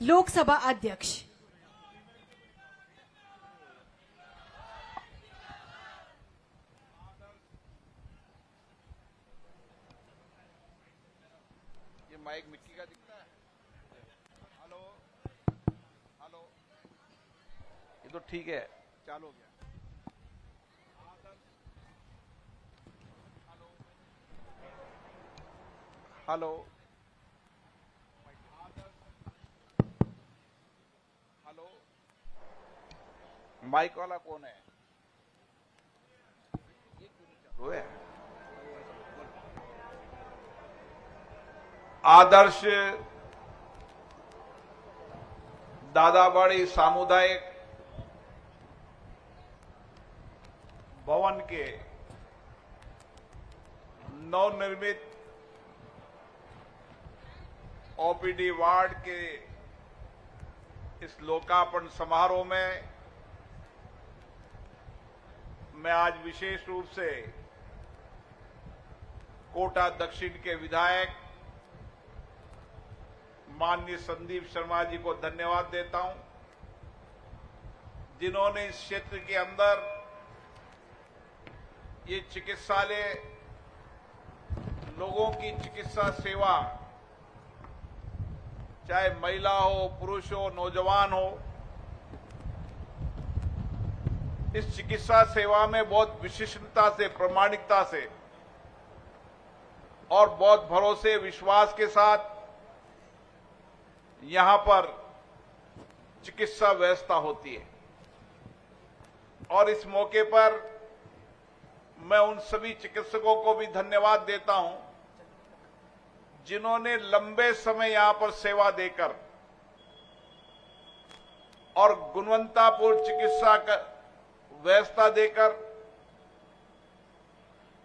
लोकसभा अध्यक्ष। ये mic Mickey का दिखता है। हेलो हेलो, ये तो ठीक है, चालू हो गया। हेलो हेलो, माइक वाला कौन है? ये क्यों नहीं चालू है? आदर्श दादाबाड़ी सामुदायिक भवन के नवनिर्मित ओपीडी वार्ड के इस लोकार्पण समारोह में मैं आज विशेष रूप से कोटा दक्षिण के विधायक माननीय संदीप शर्मा जी को धन्यवाद देता हूं, जिन्होंने इस क्षेत्र के अंदर ये चिकित्सालय, लोगों की चिकित्सा सेवा, चाहे महिला हो, पुरुष हो, नौजवान हो, इस चिकित्सा सेवा में बहुत विशिष्टता से, प्रामाणिकता से और बहुत भरोसे, विश्वास के साथ यहां पर चिकित्सा व्यवस्था होती है। और इस मौके पर मैं उन सभी चिकित्सकों को भी धन्यवाद देता हूं, जिन्होंने लंबे समय यहां पर सेवा देकर और गुणवत्तापूर्ण चिकित्सा व्यवस्था देकर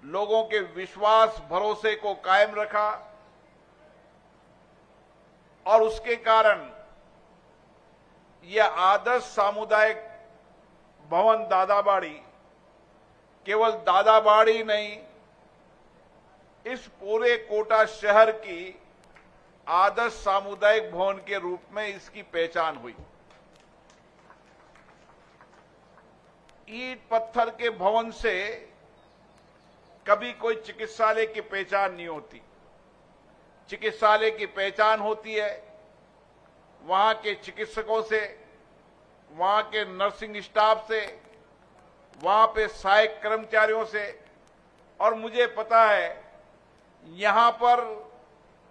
लोगों के विश्वास, भरोसे को कायम रखा और उसके कारण यह आदर्श सामुदायिक भवन दादाबाड़ी केवल दादाबाड़ी नहीं, इस पूरे कोटा शहर की आदर्श सामुदायिक भवन के रूप में इसकी पहचान हुई। ईंट पत्थर के भवन से कभी कोई चिकित्सालय की पहचान नहीं होती। चिकित्सालय की पहचान होती है वहां के चिकित्सकों से, वहां के नर्सिंग स्टाफ से, वहां पे सहायक कर्मचारियों से। और मुझे पता है यहां पर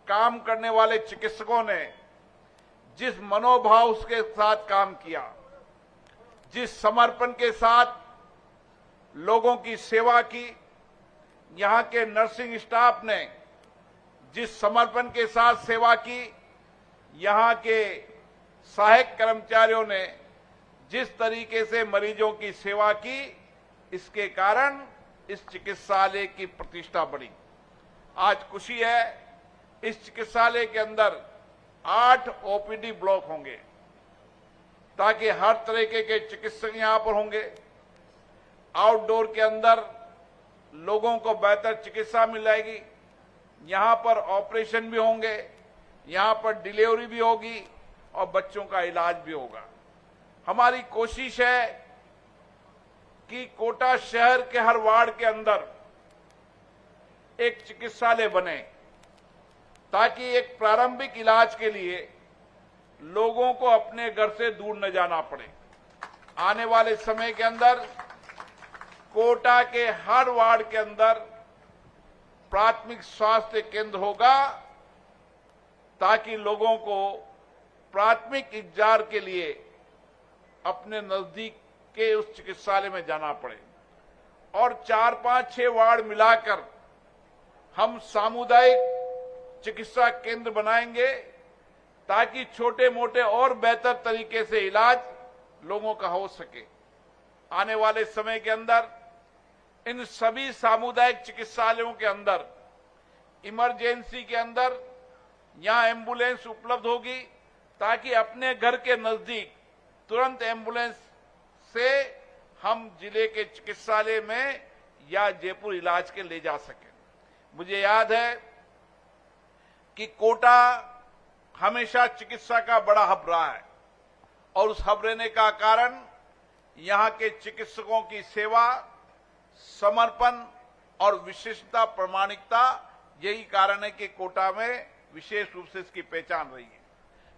काम करने वाले चिकित्सकों ने जिस मनोभाव के साथ काम किया, जिस समर्पण के साथ लोगों की सेवा की, यहां के नर्सिंग स्टाफ ने जिस समर्पण के साथ सेवा की, यहां के सहायक कर्मचारियों ने जिस तरीके से मरीजों की सेवा की, इसके कारण इस चिकित्सालय की प्रतिष्ठा बढ़ी। आज खुशी है, इस चिकित्सालय के अंदर 8 ओपीडी ब्लॉक होंगे ताकि हर तरीके के चिकित्सक यहां पर होंगे। आउटडोर के अंदर लोगों को बेहतर चिकित्सा मिल जाएगी। यहां पर ऑपरेशन भी होंगे, यहां पर डिलीवरी भी होगी और बच्चों का इलाज भी होगा। हमारी कोशिश है कि कोटा शहर के हर वार्ड के अंदर एक चिकित्सालय बने ताकि एक प्रारंभिक इलाज के लिए लोगों को अपने घर से दूर न जाना पड़े। आने वाले समय के अंदर कोटा के हर वार्ड के अंदर प्राथमिक स्वास्थ्य केंद्र होगा ताकि लोगों को प्राथमिक उपचार के लिए अपने नजदीक के उस चिकित्सालय में जाना पड़े। और 4, 5, 6 वार्ड मिलाकर हम सामुदायिक चिकित्सा केंद्र बनाएंगे ताकि छोटे मोटे और बेहतर तरीके से इलाज लोगों का हो सके। आने वाले समय के अंदर इन सभी सामुदायिक चिकित्सालयों के अंदर इमरजेंसी के अंदर यहां एम्बुलेंस उपलब्ध होगी ताकि अपने घर के नजदीक तुरंत एम्बुलेंस से हम जिले के चिकित्सालय में या जयपुर इलाज के ले जा सकें। मुझे याद है कि कोटा हमेशा चिकित्सा का बड़ा हब रहा है और उस हब रहने का कारण यहां के चिकित्सकों की सेवा, समर्पण और विशिष्टता, प्रामाणिकता, यही कारण है कि कोटा में विशेष रूप से इसकी पहचान रही है।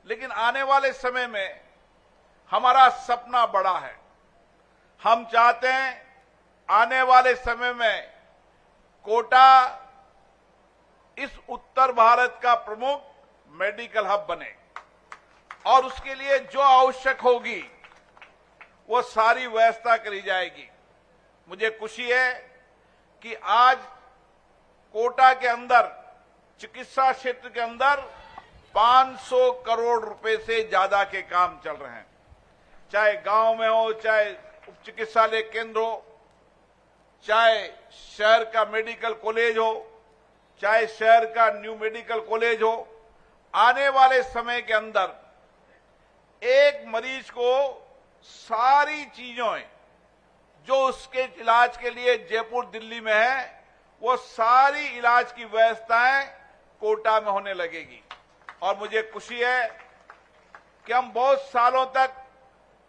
लेकिन आने वाले समय में हमारा सपना बड़ा है। हम चाहते हैं आने वाले समय में कोटा इस उत्तर भारत का प्रमुख मेडिकल हब बने और उसके लिए जो आवश्यक होगी वो सारी व्यवस्था करी जाएगी। मुझे खुशी है कि आज कोटा के अंदर, चिकित्सा क्षेत्र के अंदर 500 करोड़ रुपए से ज्यादा के काम चल रहे हैं। चाहे गांव में हो, चाहे उप चिकित्सालय केंद्र हो, चाहे शहर का मेडिकल कॉलेज हो, चाहे शहर का न्यू मेडिकल कॉलेज हो। आने वाले समय के अंदर एक मरीज को सारी चीजों जो उसके इलाज के लिए जयपुर, दिल्ली में है, वो सारी इलाज की व्यवस्थाएं कोटा में होने लगेगी। और मुझे खुशी है कि हम बहुत सालों तक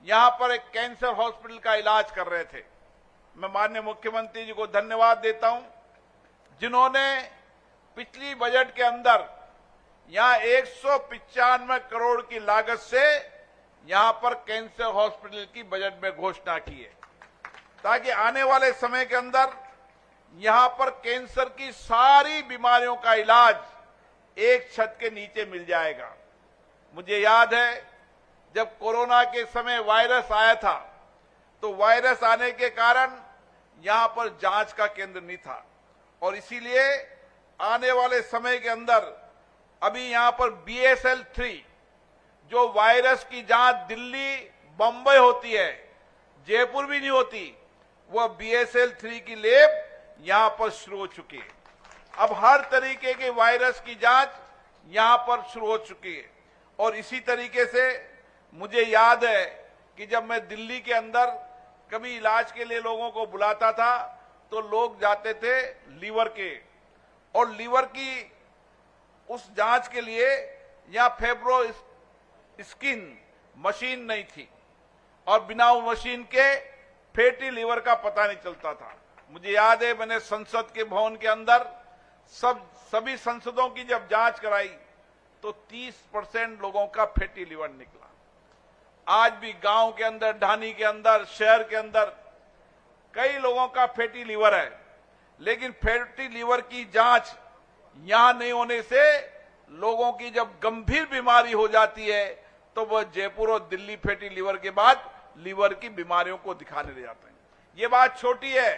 यहां पर एक कैंसर हॉस्पिटल का इलाज कर रहे थे। मैं माननीय मुख्यमंत्री जी को धन्यवाद देता हूं, जिन्होंने पिछली बजट के अंदर यहां 195 करोड़ की लागत से यहां पर कैंसर हॉस्पिटल की बजट में घोषणा की है, ताकि आने वाले समय के अंदर यहां पर कैंसर की सारी बीमारियों का इलाज एक छत के नीचे मिल जाएगा। मुझे याद है जब कोरोना के समय वायरस आया था, तो वायरस आने के कारण यहां पर जांच का केंद्र नहीं था और इसीलिए आने वाले समय के अंदर अभी यहां पर BSL-3 जो वायरस की जांच दिल्ली, बंबई होती है, जयपुर भी नहीं होती, वह BSL-3 की लैब यहां पर शुरू हो चुकी है। अब हर तरीके के वायरस की जांच यहां पर शुरू हो चुकी है। और इसी तरीके से मुझे याद है कि जब मैं दिल्ली के अंदर कभी इलाज के लिए लोगों को बुलाता था तो लोग जाते थे लीवर के, और लीवर की उस जांच के लिए यहां फेब्रो स्किन मशीन नहीं थी और बिना मशीन के फैटी लीवर का पता नहीं चलता था। मुझे याद है मैंने संसद के भवन के अंदर सभी सांसदों की जब जांच कराई तो 30% लोगों का फैटी लीवर निकला। आज भी गांव के अंदर, ढानी के अंदर, शहर के अंदर कई लोगों का फैटी लीवर है, लेकिन फैटी लीवर की जांच यहां नहीं होने से लोगों की जब गंभीर बीमारी हो जाती है तो वह जयपुर और दिल्ली फैटी लीवर के बाद लीवर की बीमारियों को दिखाने ले जाते हैं। ये बात छोटी है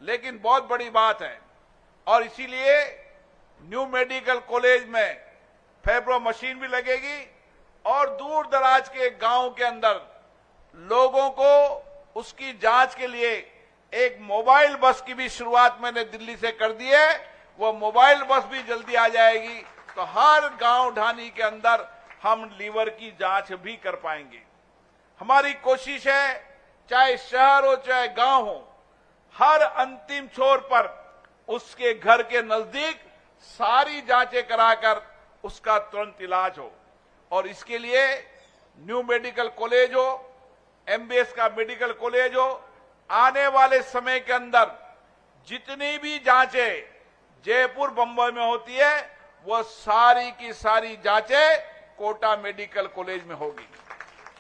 लेकिन बहुत बड़ी बात है और इसीलिए न्यू मेडिकल कॉलेज में फेब्रो मशीन भी लगेगी और दूर दराज के गांव के अंदर लोगों को उसकी जांच के लिए एक मोबाइल बस की भी शुरुआत मैंने दिल्ली से कर दी है। वो मोबाइल बस भी जल्दी आ जाएगी तो हर गांव ढानी के अंदर हम लीवर की जांच भी कर पाएंगे। हमारी कोशिश है चाहे शहर हो चाहे गांव हो, हर अंतिम छोर पर उसके घर के नजदीक सारी जांचें कराकर उसका तुरंत इलाज हो। और इसके लिए न्यू मेडिकल कॉलेज हो, MBS का मेडिकल कॉलेज हो, आने वाले समय के अंदर जितनी भी जांचें जयपुर, बंबई में होती है वो सारी की सारी जांचें कोटा मेडिकल कॉलेज में होगी।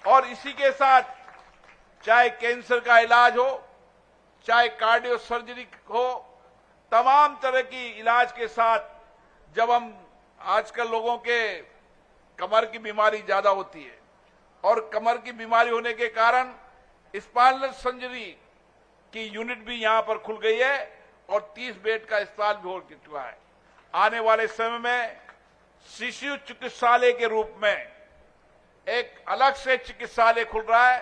और इसी के साथ चाहे कैंसर का इलाज हो, चाहे कार्डियो सर्जरी हो, तमाम तरह की इलाज के साथ जब हम आजकल लोगों के कमर की बीमारी ज्यादा होती है और कमर की बीमारी होने के कारण स्पाइनल सर्जरी की यूनिट भी यहां पर खुल गई है और 30 बेड का अस्पताल भी हो चुका है। आने वाले समय में शिशु चिकित्सालय के रूप में एक अलग से चिकित्सालय खुल रहा है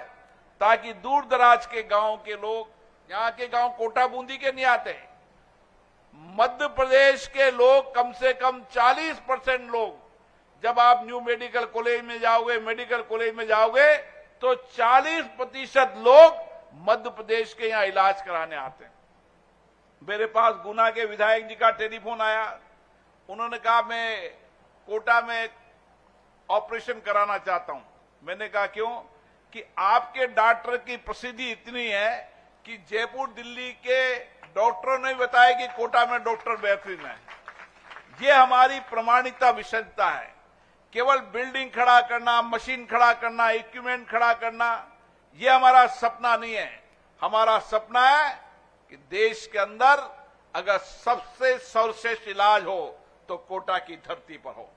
ताकि दूर दराज के गांव के लोग, यहाँ के गांव कोटा बूंदी के नहीं आते, मध्य प्रदेश के लोग कम से कम 40% लोग, जब आप न्यू मेडिकल कॉलेज में जाओगे, मेडिकल कॉलेज में जाओगे तो 40% लोग मध्य प्रदेश के यहाँ इलाज कराने आते हैं। मेरे पास गुना के विधायक जी का टेलीफोन आया, उन्होंने कहा मैं कोटा में ऑपरेशन कराना चाहता हूं। मैंने कहा क्यों? कि आपके डॉक्टर की प्रसिद्धि इतनी है कि जयपुर दिल्ली के डॉक्टरों ने बताया कि कोटा में डॉक्टर बेहतरीन है। ये हमारी प्रमाणिकता विशेषता है। केवल बिल्डिंग खड़ा करना, मशीन खड़ा करना, इक्विपमेंट खड़ा करना, ये हमारा सपना नहीं है। हमारा सपना है कि देश के अंदर अगर सबसे सर्वश्रेष्ठ इलाज हो तो कोटा की धरती पर हो।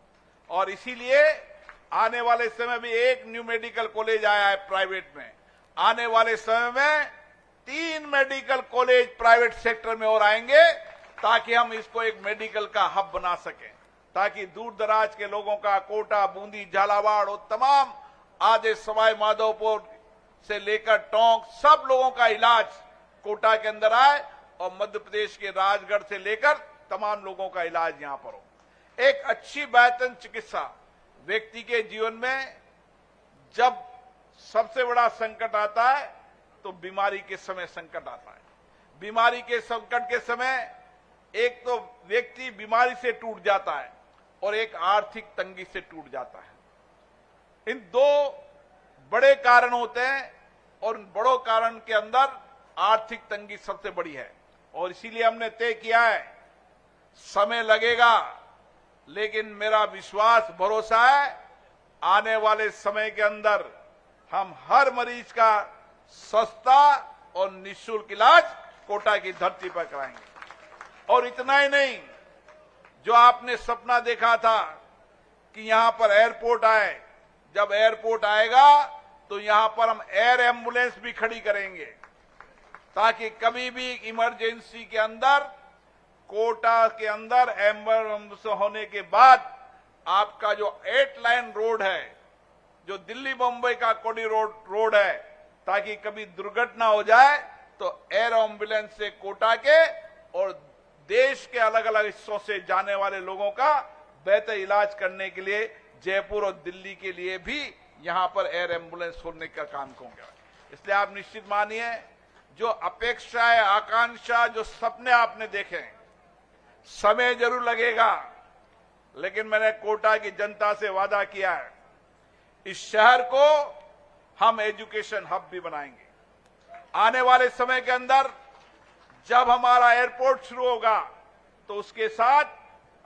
और इसीलिए आने वाले समय में एक न्यू मेडिकल कॉलेज आया है प्राइवेट में। आने वाले समय में 3 मेडिकल कॉलेज प्राइवेट सेक्टर में और आएंगे ताकि हम इसको एक मेडिकल का हब बना सकें, ताकि दूर दराज के लोगों का कोटा, बूंदी, झालावाड़ और तमाम आधे सवाई माधोपुर से लेकर टोंक सब लोगों का इलाज कोटा के अंदर आए और मध्य प्रदेश के राजगढ़ से लेकर तमाम लोगों का इलाज यहां पर हो। एक अच्छी बेहतर चिकित्सा व्यक्ति के जीवन में जब सबसे बड़ा संकट आता है तो बीमारी के समय संकट आता है। बीमारी के संकट के समय एक तो व्यक्ति बीमारी से टूट जाता है और एक आर्थिक तंगी से टूट जाता है। इन 2 बड़े कारण होते हैं और इन बड़ों कारण के अंदर आर्थिक तंगी सबसे बड़ी है। और इसीलिए हमने तय किया है, समय लगेगा लेकिन मेरा विश्वास भरोसा है आने वाले समय के अंदर हम हर मरीज का सस्ता और निःशुल्क इलाज कोटा की धरती पर कराएंगे। और इतना ही नहीं, जो आपने सपना देखा था कि यहां पर एयरपोर्ट आए, जब एयरपोर्ट आएगा तो यहां पर हम एयर एम्बुलेंस भी खड़ी करेंगे ताकि कभी भी इमरजेंसी के अंदर कोटा के अंदर एम्बुलेंस होने के बाद आपका जो 8 लाइन रोड है, जो दिल्ली मुंबई का कॉरिडोर रोड है, ताकि कभी दुर्घटना हो जाए तो एयर एम्बुलेंस से कोटा के और देश के अलग अलग हिस्सों से जाने वाले लोगों का बेहतर इलाज करने के लिए जयपुर और दिल्ली के लिए भी यहां पर एयर एम्बुलेंस होने का काम होगा। इसलिए आप निश्चित मानिए, जो अपेक्षाएं, आकांक्षा, जो सपने आपने देखे, समय जरूर लगेगा लेकिन मैंने कोटा की जनता से वादा किया है, इस शहर को हम एजुकेशन हब भी बनाएंगे। आने वाले समय के अंदर जब हमारा एयरपोर्ट शुरू होगा तो उसके साथ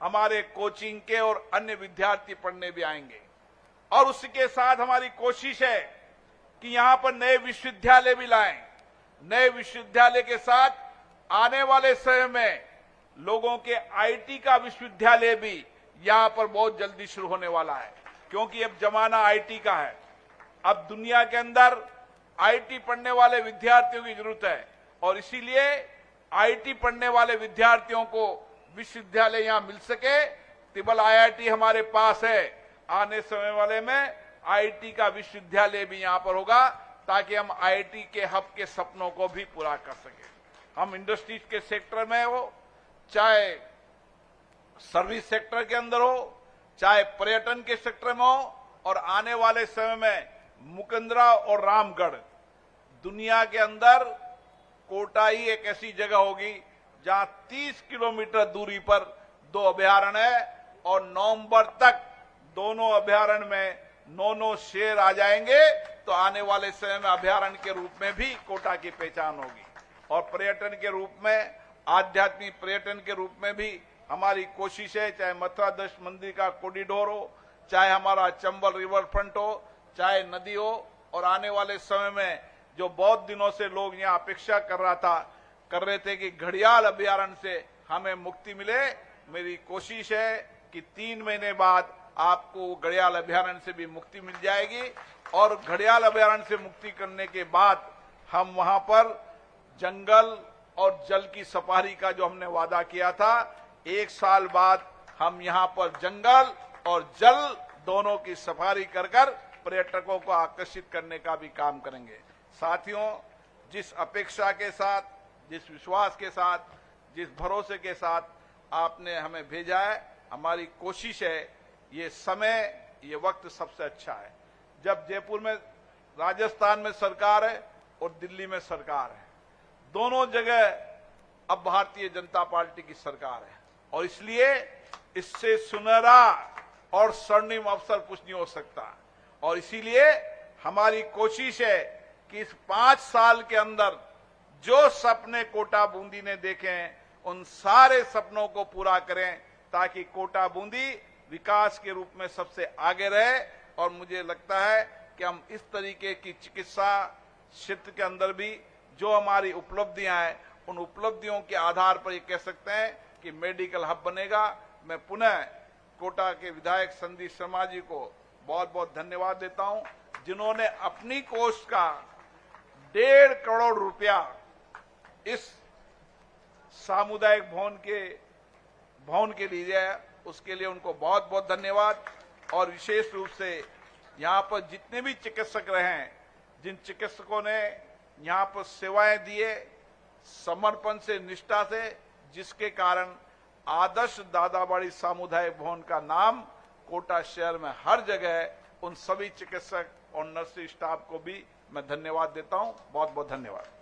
हमारे कोचिंग के और अन्य विद्यार्थी पढ़ने भी आएंगे। और उसके साथ हमारी कोशिश है कि यहां पर नए विश्वविद्यालय भी लाएं। नए विश्वविद्यालय के साथ आने वाले समय में लोगों के आईटी का विश्वविद्यालय भी यहां पर बहुत जल्दी शुरू होने वाला है, क्योंकि अब जमाना आईटी का है। अब दुनिया के अंदर आईटी पढ़ने वाले विद्यार्थियों की जरूरत है और इसीलिए आईटी पढ़ने वाले विद्यार्थियों को विश्वविद्यालय यहां मिल सके। तिब्बत आईआईटी हमारे पास है। आने समय वाले में आईटी का विश्वविद्यालय भी यहां पर होगा ताकि हम आईटी के हब के सपनों को भी पूरा कर सके। हम इंडस्ट्रीज के सेक्टर में हो, चाहे सर्विस सेक्टर के अंदर हो, चाहे पर्यटन के सेक्टर में हो, और आने वाले समय में मुकंदरा और रामगढ़, दुनिया के अंदर कोटा ही एक ऐसी जगह होगी जहां 30 किलोमीटर दूरी पर 2 अभयारण्य है और नवंबर तक दोनों अभयारण्य में 9 शेर आ जाएंगे तो आने वाले समय में अभयारण्य के रूप में भी कोटा की पहचान होगी। और पर्यटन के रूप में, आध्यात्मिक पर्यटन के रूप में भी हमारी कोशिश है, चाहे मथुरा दश मंदिर का कॉरिडोर हो, चाहे हमारा चंबल रिवर फ्रंट हो, चाहे नदी हो, और आने वाले समय में जो बहुत दिनों से लोग यहाँ अपेक्षा कर रहे थे कि घड़ियाल अभयारण्य से हमें मुक्ति मिले। मेरी कोशिश है कि 3 महीने बाद आपको घड़ियाल अभयारण्य से भी मुक्ति मिल जाएगी और घड़ियाल अभयारण्य से मुक्ति करने के बाद हम वहां पर जंगल और जल की सफारी का जो हमने वादा किया था, 1 साल बाद हम यहां पर जंगल और जल दोनों की सफारी कर पर्यटकों को आकर्षित करने का भी काम करेंगे। साथियों, जिस अपेक्षा के साथ, जिस विश्वास के साथ, जिस भरोसे के साथ आपने हमें भेजा है, हमारी कोशिश है ये समय, ये वक्त सबसे अच्छा है जब जयपुर में, राजस्थान में सरकार है और दिल्ली में सरकार है। दोनों जगह अब भारतीय जनता पार्टी की सरकार है और इसलिए इससे सुनहरा और स्वर्णिम अवसर कुछ नहीं हो सकता। और इसीलिए हमारी कोशिश है कि इस 5 साल के अंदर जो सपने कोटा बूंदी ने देखे हैं उन सारे सपनों को पूरा करें, ताकि कोटा बूंदी विकास के रूप में सबसे आगे रहे। और मुझे लगता है कि हम इस तरीके की चिकित्सा क्षेत्र के अंदर भी जो हमारी उपलब्धियां हैं, उन उपलब्धियों के आधार पर ये कह सकते हैं कि मेडिकल हब बनेगा। मैं पुनः कोटा के विधायक संदीप शर्मा जी को बहुत बहुत धन्यवाद देता हूं, जिन्होंने अपनी कोष का 1.5 करोड़ रुपया इस सामुदायिक भवन के लिए है। उसके लिए उनको बहुत बहुत धन्यवाद। और विशेष रूप से यहाँ पर जितने भी चिकित्सक रहे हैं, जिन चिकित्सकों ने यहाँ पर सेवाएं दिए समर्पण से, निष्ठा से, जिसके कारण आदर्श दादाबाड़ी सामुदायिक भवन का नाम कोटा शहर में हर जगह है, उन सभी चिकित्सक और नर्सिंग स्टाफ को भी मैं धन्यवाद देता हूं। बहुत बहुत धन्यवाद।